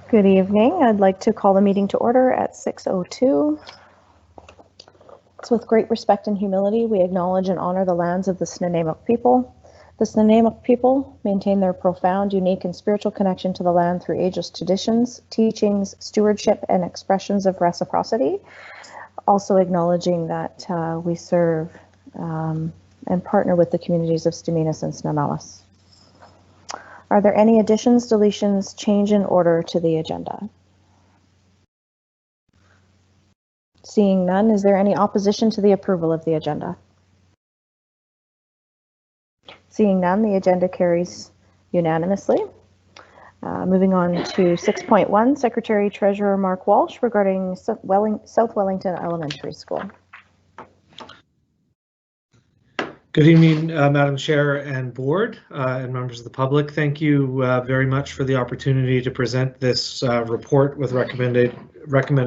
Good evening. I'd like to call the meeting to order at 6:02. It's with great respect and humility we acknowledge and honor the lands of the Snuneymuxw people. The Snuneymuxw people maintain their profound, unique, and spiritual connection to the land through ageless traditions, teachings, stewardship, and expressions of reciprocity. Also acknowledging that we serve and partner with the communities of Staminas and Snuneymuxw. Are there any additions, deletions, change in order to the agenda? Seeing none, is there any opposition to the approval of the agenda? Seeing none, the agenda carries unanimously. Moving on to 6.1, Secretary Treasurer Mark Walsh regarding South Wellington Elementary School. Good evening, Madam Chair and Board and members of the public. Thank you very much for the opportunity to present this report with recommended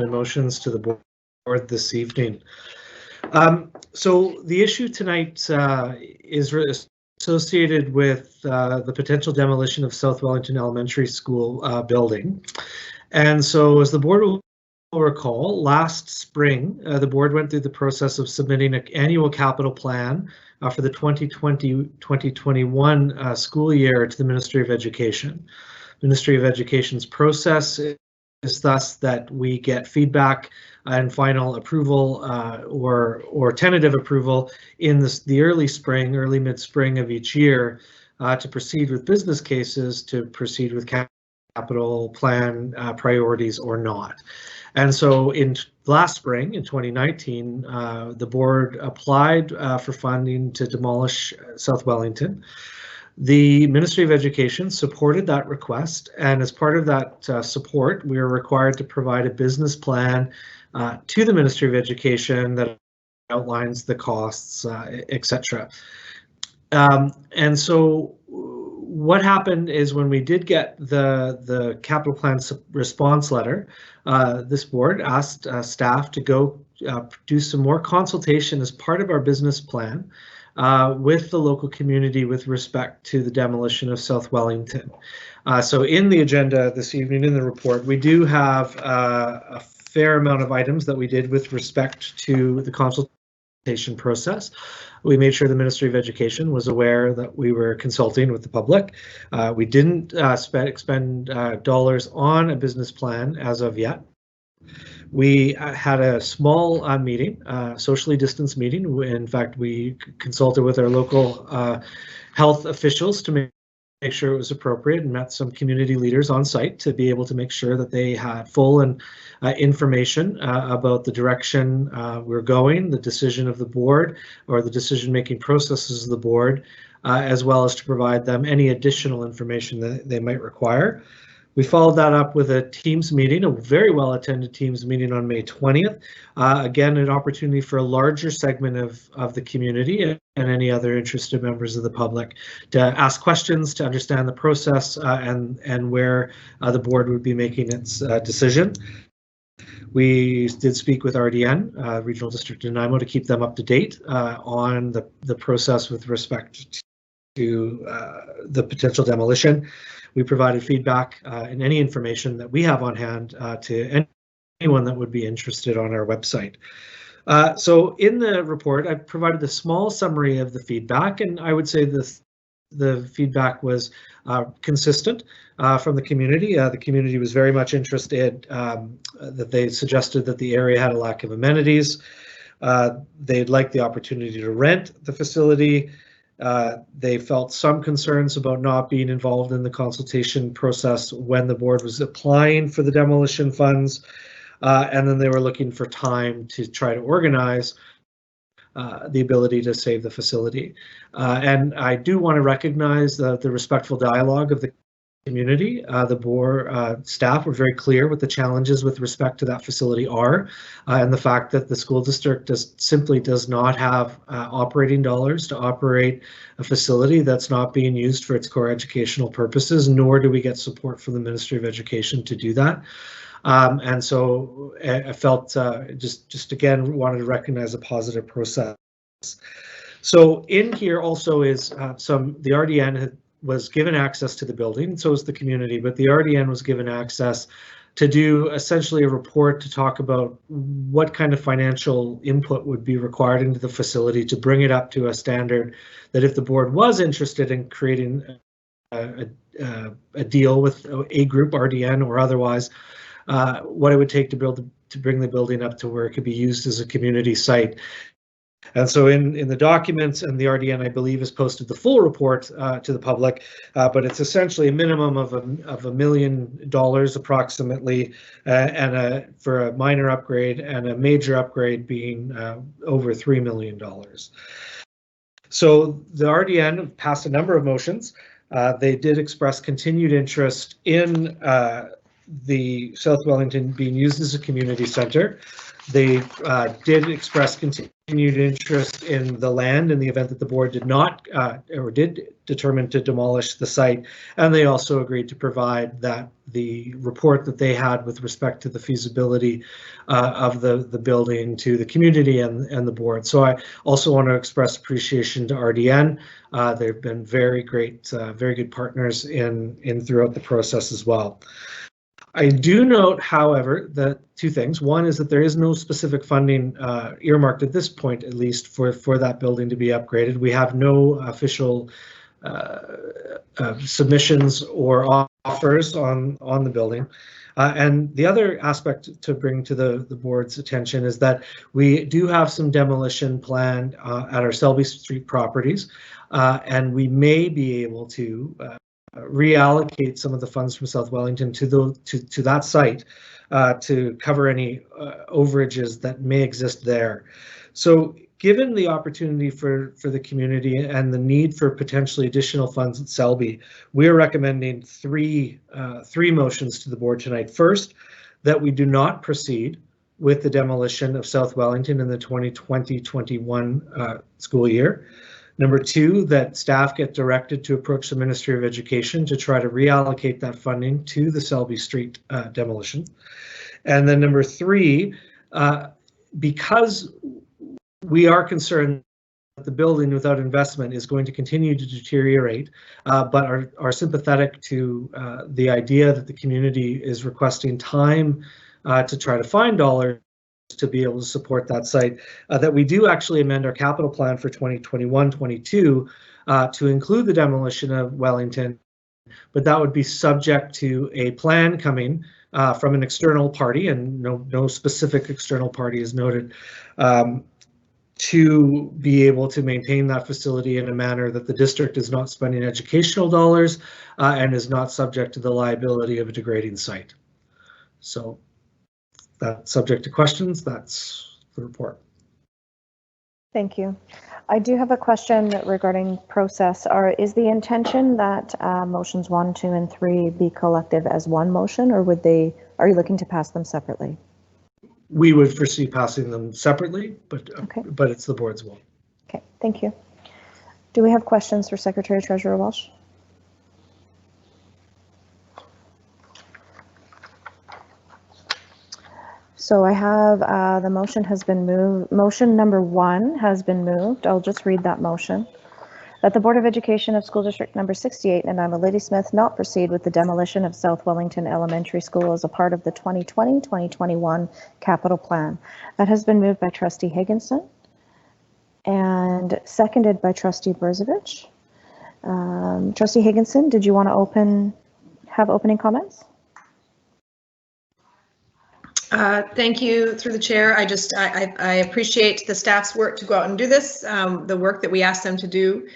motions to the board this evening. So the issue tonight is associated with the potential demolition of South Wellington Elementary School building. And so as the board will recall, last spring, the board went through the process of submitting an annual capital plan for the 2020-2021 school year to the Ministry of Education. Ministry of Education's process is thus that we get feedback and final approval or tentative approval in the early mid-spring of each year to proceed with business cases, to proceed with capital plan priorities or not. And so in last spring, in 2019, the board applied for funding to demolish South Wellington. The Ministry of Education supported that request, and as part of that support, we are required to provide a business plan to the Ministry of Education that outlines the costs, etc. And so what happened is when we did get the capital plan response letter, this board asked staff to go do some more consultation as part of our business plan with the local community with respect to the demolition of South Wellington. So in the agenda this evening, in the report, we do have a fair amount of items that we did with respect to the consultation process. We made sure the Ministry of Education was aware that we were consulting with the public. We didn't expend dollars on a business plan as of yet. We had a small meeting, socially distanced meeting. In fact, we consulted with our local health officials to make sure it was appropriate and met some community leaders on site to be able to make sure that they had full and information about the direction we're going, the decision of the board or the decision-making processes of the board, as well as to provide them any additional information that they might require. We followed that up with a Teams meeting, a very well-attended Teams meeting on May 20th. Again, an opportunity for a larger segment of the community and any other interested members of the public to ask questions, to understand the process and where the board would be making its decision. We did speak with RDN, Regional District of Nanaimo, to keep them up to date on the process with respect to the potential demolition. We provided feedback and any information that we have on hand to anyone that would be interested on our website. So in the report, I've provided a small summary of the feedback, and I would say the feedback was consistent from the community. The community was very much interested, that they suggested that the area had a lack of amenities. They'd like the opportunity to rent the facility. They felt some concerns about not being involved in the consultation process when the board was applying for the demolition funds, and then they were looking for time to try to organize the ability to save the facility. And I do want to recognize the respectful dialogue of the community. The board staff were very clear what the challenges with respect to that facility are, and the fact that the school district simply does not have operating dollars to operate a facility that's not being used for its core educational purposes, nor do we get support from the Ministry of Education to do that. And so I felt just again wanted to recognize a positive process. So in here also is the RDN was given access to the building, so was the community, but the RDN was given access to do essentially a report to talk about what kind of financial input would be required into the facility to bring it up to a standard that if the board was interested in creating a deal with a group, RDN or otherwise, what it would take to bring the building up to where it could be used as a community site. And so in the documents, and the RDN, I believe, has posted the full report to the public, but it's essentially a minimum of $1 million approximately, and for a minor upgrade, and a major upgrade being over $3 million. So the RDN passed a number of motions. They did express continued interest in the South Wellington being used as a community center. They did express continued interest in the land in the event that the board did not or did determine to demolish the site, and they also agreed to provide the report that they had with respect to the feasibility of the building to the community and the board. So I also want to express appreciation to RDN. They've been very great, very good partners in throughout the process as well. I do note, however, that two things. One is that there is no specific funding earmarked at this point, at least, for that building to be upgraded. We have no official submissions or offers on the building. And the other aspect to bring to the board's attention is that we do have some demolition planned at our Selby Street properties, and we may be able to reallocate some of the funds from South Wellington to that site to cover any overages that may exist there. So given the opportunity for the community and the need for potentially additional funds at Selby, we are recommending three motions to the board tonight. First, that we do not proceed with the demolition of South Wellington in the 2020-21 school year. Number two, that staff get directed to approach the Ministry of Education to try to reallocate that funding to the Selby Street demolition. And then number three, because we are concerned that the building without investment is going to continue to deteriorate, but are sympathetic to the idea that the community is requesting time to try to find dollars to be able to support that site, that we do actually amend our capital plan for 2021-22 to include the demolition of Wellington, but that would be subject to a plan coming from an external party, and no specific external party is noted, to be able to maintain that facility in a manner that the district is not spending educational dollars and is not subject to the liability of a degrading site. So that's subject to questions. That's the report. Thank you. I do have a question regarding process. Is the intention that motions 1, 2, and 3 be collective as one motion, or are you looking to pass them separately? We would foresee passing them separately, but okay. But it's the board's will. Okay, thank you. Do we have questions for Secretary Treasurer Walsh? So I have the motion has been moved. Motion number 1 has been moved. I'll just read that motion. That the Board of Education of School District number 68 and I'm a Ladysmith not proceed with the demolition of South Wellington Elementary School as a part of the 2020-2021 capital plan. That has been moved by Trustee Higginson and seconded by Trustee Brzovic. Trustee Higginson, did you want to have opening comments? Thank you, through the chair. I appreciate the staff's work to go out and do this, the work that we asked them to do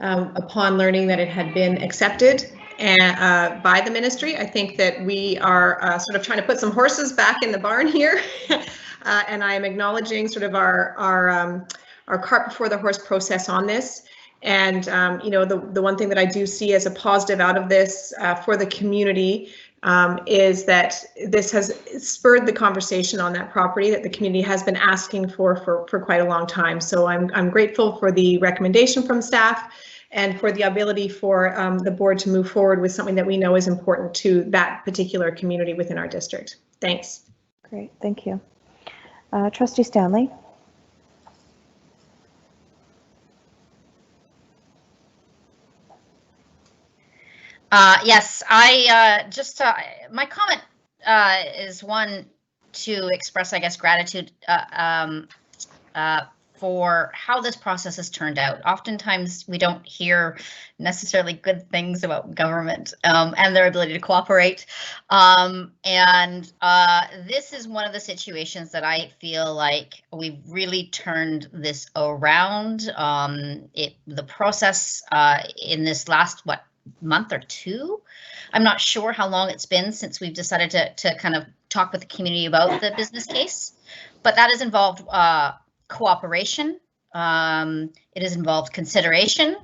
upon learning that it had been accepted by the ministry. I think that we are sort of trying to put some horses back in the barn here, and I am acknowledging sort of our cart before the horse process on this. And you know, the one thing that I do see as a positive out of this for the community is that this has spurred the conversation on that property that the community has been asking for quite a long time. So I'm grateful for the recommendation from staff and for the ability for the board to move forward with something that we know is important to that particular community within our district. Thanks. Great, thank you. Trustee Stanley. Yes, I just my comment is one to express, I guess, gratitude for how this process has turned out. Oftentimes, we don't hear necessarily good things about government and their ability to cooperate. And this is one of the situations that I feel like we've really turned this around. The process in this last, month or two. I'm not sure how long it's been since we've decided to kind of talk with the community about the business case, but that has involved cooperation, it has involved consideration,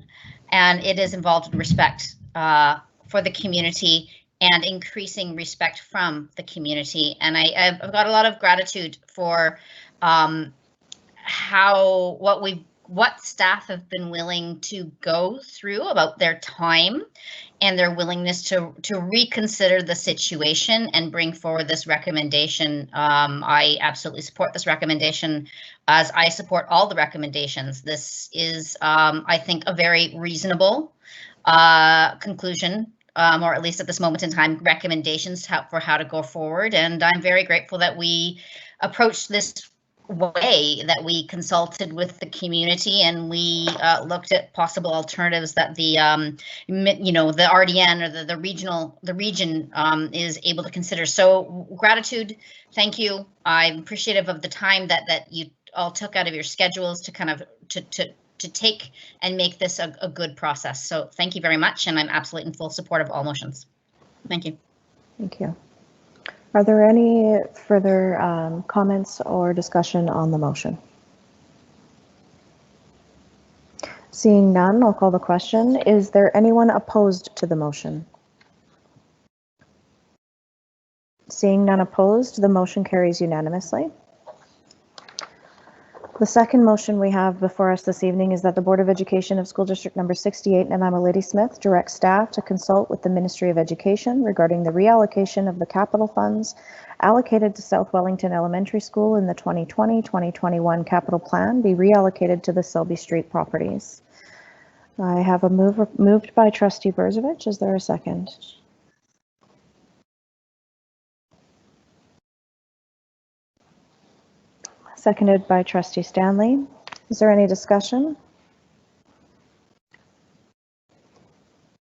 and it has involved respect for the community and increasing respect from the community. And I've got a lot of gratitude for what staff have been willing to go through about their time and their willingness to reconsider the situation and bring forward this recommendation. I absolutely support this recommendation, as I support all the recommendations. This is, I think, a very reasonable conclusion, or at least at this moment in time, recommendations for how to go forward. And I'm very grateful that we approached this way, that we consulted with the community and we looked at possible alternatives that the the RDN or the region is able to consider. So gratitude, thank you. I'm appreciative of the time that you all took out of your schedules to kind of to take and make this a good process. So thank you very much, and I'm absolutely in full support of all motions. Thank you. Thank you. Are there any further comments or discussion on the motion? Seeing none, I'll call the question. Is there anyone opposed to the motion? Seeing none opposed, the motion carries unanimously. The second motion we have before us this evening is that the Board of Education of School District Number 68, Nanaimo Ladysmith, directs staff to consult with the Ministry of Education regarding the reallocation of the capital funds allocated to South Wellington Elementary School in the 2020-2021 capital plan be reallocated to the Selby Street properties. I have a moved by Trustee Berzovich. Is there a second? Seconded by Trustee Stanley. Is there any discussion?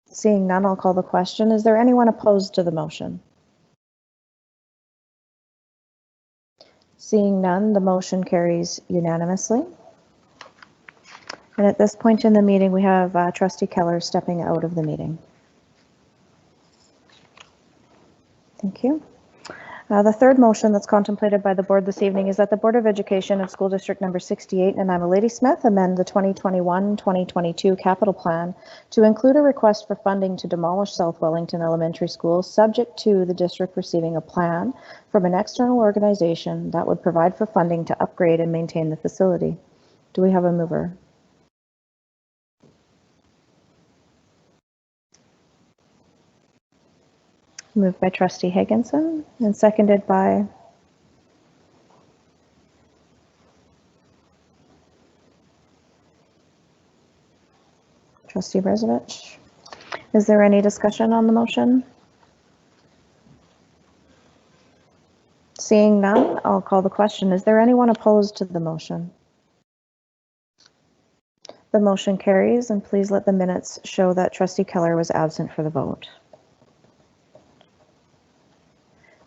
Seeing none, I'll call the question. Is there anyone opposed to the motion? Seeing none, the motion carries unanimously. And at this point in the meeting, we have Trustee Keller stepping out of the meeting. Thank you. The third motion that's contemplated by the board this evening is that the Board of Education of School District Number 68, Nanaimo Ladysmith, amend the 2021-2022 capital plan to include a request for funding to demolish South Wellington Elementary School, subject to the district receiving a plan from an external organization that would provide for funding to upgrade and maintain the facility. Do we have a mover? Moved by Trustee Higginson and seconded by Trustee Berzovich. Is there any discussion on the motion? Seeing none, I'll call the question. Is there anyone opposed to the motion? The motion carries, and please let the minutes show that Trustee Keller was absent for the vote.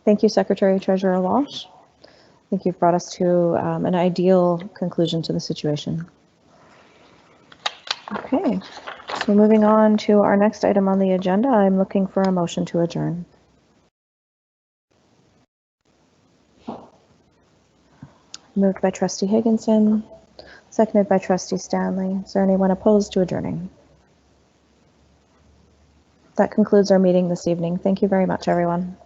Thank you, Secretary Treasurer Walsh. I think you've brought us to an ideal conclusion to the situation. Okay, so moving on to our next item on the agenda, I'm looking for a motion to adjourn. Moved by Trustee Higginson, seconded by Trustee Stanley. Is there anyone opposed to adjourning? That concludes our meeting this evening. Thank you very much, everyone.